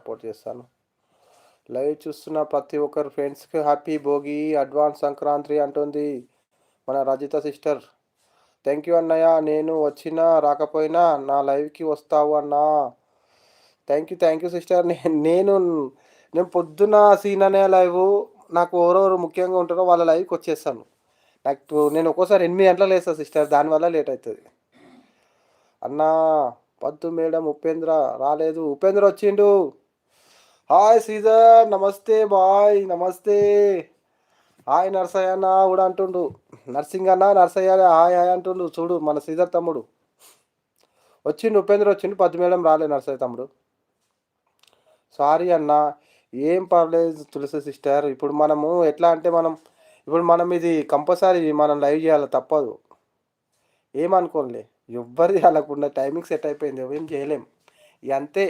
Support చేస్తాను. Live చూస్తున్న ప్రతి ఒక్కరు ఫ్రెండ్స్కి హ్యాపీ భోగి అడ్వాన్స్ సంక్రాంతి అంటుంది మన రజిత సిస్టర్. థ్యాంక్ యూ అన్నయ్య, నేను వచ్చినా రాకపోయినా నా లైవ్కి వస్తావు అన్నా. Thank you sister. నేను నేను పొద్దున్న సీన్ అనే లైవ్ నాకు ఎవరెవరు ముఖ్యంగా ఉంటారో వాళ్ళ లైవ్కి వచ్చేస్తాను. నేను ఒక్కోసారి 8 గంటలకు లేస్తాను సిస్టర్, దానివల్ల లేట్ అవుతుంది. అన్నా పద్దు మేడం ఉపేంద్ర రాలేదు. ఉపేంద్ర వచ్చిండు. హాయ్ శ్రీధర్, నమస్తే బాయ్, నమస్తే. హాయ్ నర్సయ్య అన్న కూడా అంటుండు. నర్సింగ్ అన్న నర్సయ్య హాయ్ హాయ్ అంటుండు. చూడు మన శ్రీధర్ తమ్ముడు వచ్చిండు. ఉపేంద్ర వచ్చిండు, పద్దు మేడం రాలే నర్సయ్య తమ్ముడు. సారీ అన్న. ఏం పర్లేదు తులసి సిస్టర్. ఇప్పుడు మనము ఎట్లా అంటే మనం ఇది కంపల్సరీ మనం లైవ్ చేయాలి, తప్పదు. ఏమనుకోలే, ఎవ్వరిది అలాకుండా టైమింగ్ సెట్ అయిపోయింది, ఏం చేయలేం. ఇక అంతే.